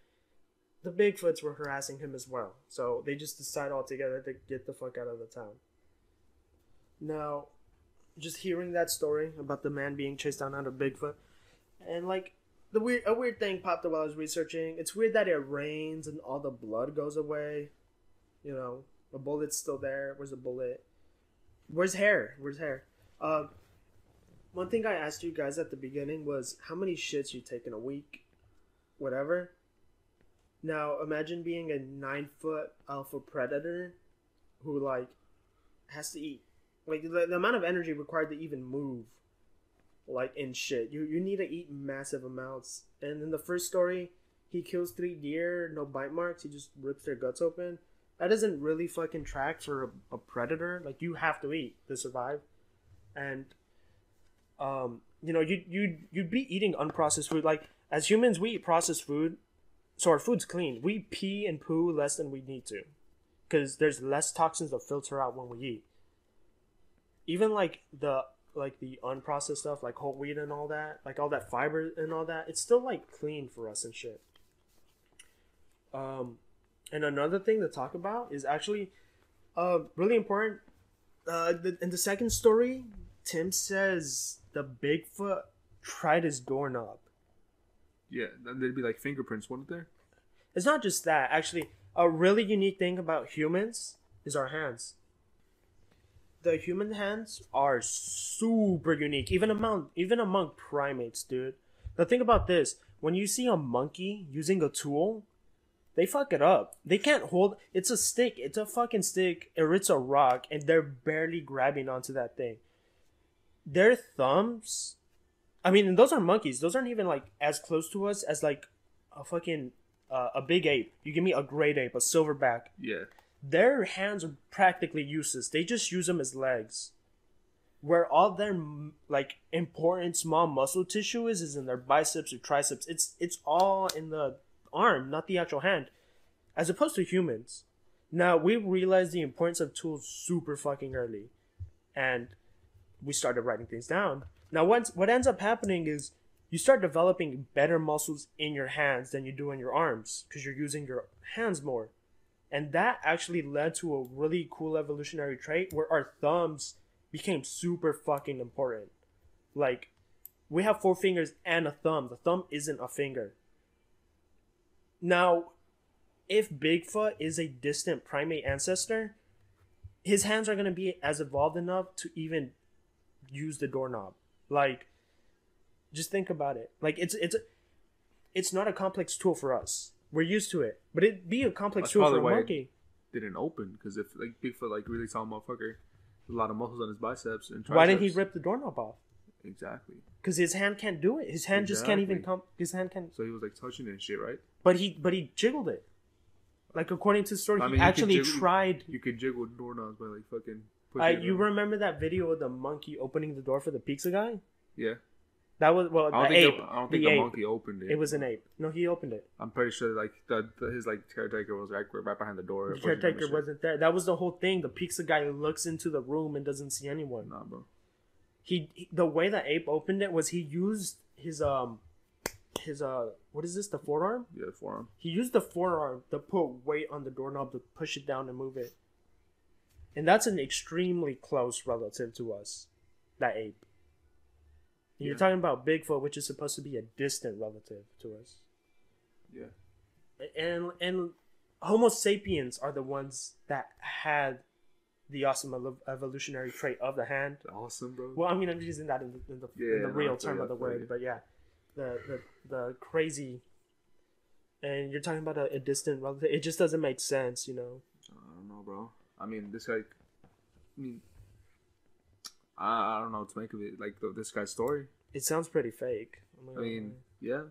the Bigfoots were harassing him as well. So they just decided altogether to get the fuck out of the town. Now, just hearing that story about the man being chased down out of Bigfoot, and like a weird thing popped up while I was researching. It's weird that it rains and all the blood goes away. The bullet's still there. Where's the bullet? Where's hair? One thing I asked you guys at the beginning was how many shits you take in a week, whatever. Now imagine being a 9-foot alpha predator who like has to eat. Like the amount of energy required to even move, like in shit. You need to eat massive amounts. And in the first story, he kills 3 deer, no bite marks. He just rips their guts open. That doesn't really fucking track for a predator. Like you have to eat to survive. And you'd be eating unprocessed food. Like as humans, we eat processed food, so our food's clean. We pee and poo less than we need to, because there's less toxins to filter out when we eat. even like the unprocessed stuff, like whole wheat and all that, like all that fiber and all that, it's still like clean for us and shit. And another thing to talk about is actually really important. In the second story, Tim says the Bigfoot tried his doorknob. Yeah, then there'd be like fingerprints, wouldn't there? It's not just that. Actually, a really unique thing about humans is our hands. The human hands are super unique, even among primates, dude. Now think about this: when you see a monkey using a tool, they fuck it up. They can't hold. It's a stick. It's a fucking stick, or it's a rock, and they're barely grabbing onto that thing. Their thumbs. I mean, those are monkeys. Those aren't even like as close to us as like a fucking a big ape. You give me a great ape, a silverback. Yeah. Their hands are practically useless. They just use them as legs. Where all their like important small muscle tissue is in their biceps or triceps. It's all in the arm, not the actual hand. As opposed to humans. Now we realized the importance of tools super fucking early, and we started writing things down. Now what ends up happening is you start developing better muscles in your hands than you do in your arms because you're using your hands more. And that actually led to a really cool evolutionary trait where our thumbs became super fucking important. Like, we have 4 fingers and a thumb. The thumb isn't a finger. Now, if Bigfoot is a distant primate ancestor, his hands are going to be as evolved enough to even use the doorknob. Like, just think about it. Like, it's not a complex tool for us. We're used to it, but it'd be a complex tool for a monkey. Didn't open because if like Bigfoot like really tall motherfucker, a lot of muscles on his biceps and triceps. Why didn't he rip the doorknob off? Exactly. Because his hand can't do it. His hand just can't even come. His hand can't. So he was like touching it and shit, right? But he jiggled it. Like according to the story, he actually tried. You could jiggle doorknobs by like fucking. You remember that video of the monkey opening the door for the pizza guy? Yeah. That was the ape. I don't think the monkey opened it. It was an ape. No, he opened it. I'm pretty sure like his like caretaker was like right behind the door. The caretaker wasn't there. That was the whole thing. The pizza guy looks into the room and doesn't see anyone. Nah, bro. The way the ape opened it was he used his what is this, the forearm? Yeah, the forearm. He used the forearm to put weight on the doorknob to push it down and move it. And that's an extremely close relative to us, that ape. Yeah. You're talking about Bigfoot, which is supposed to be a distant relative to us. Yeah. And Homo sapiens are the ones that had the awesome evolutionary trait of the hand. Awesome, bro. Well, I mean, I'm using that in the real term of the word, but yeah, the crazy. And you're talking about a distant relative. It just doesn't make sense, you know. I don't know, bro. I mean, this guy. I don't know what to make of it. Like this guy's story. It sounds pretty fake. I mean, yeah.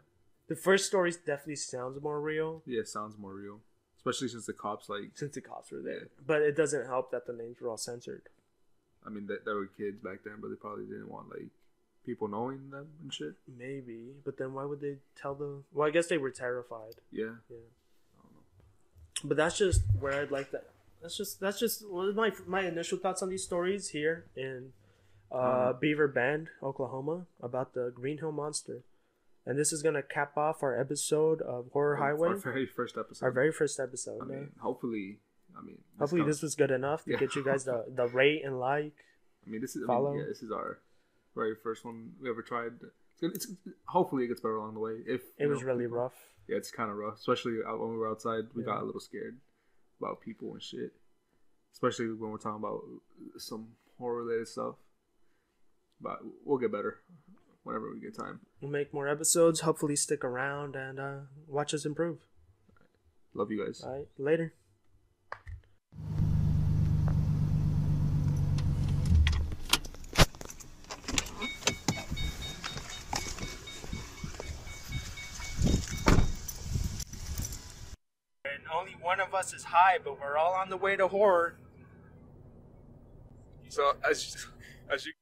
The first story definitely sounds more real. Yeah, it sounds more real. Especially since the cops were there. Yeah. But it doesn't help that the names were all censored. I mean, there were kids back then, but they probably didn't want like people knowing them and shit. Maybe, but then why would they tell the? Well, I guess they were terrified. Yeah. Yeah. I don't know. But that's just where I'd like that. That's just one of my initial thoughts on these stories here in Beaver Bend, Oklahoma, about the Green Hill Monster. And this is going to cap off our episode of Horror Highway. Our very first episode. I mean, hopefully this was good enough to get you guys the rate and like. I mean, this is our very first one we ever tried. Hopefully it gets better along the way. It was really rough. Yeah, it's kind of rough, especially when we were outside. We got a little scared about people and shit, especially when we're talking about some horror related stuff. But we'll get better whenever we get time. We'll make more episodes. Hopefully stick around and watch us improve. Love you guys. All right, later. And only one of us is high, but we're all on the way to horror. So as you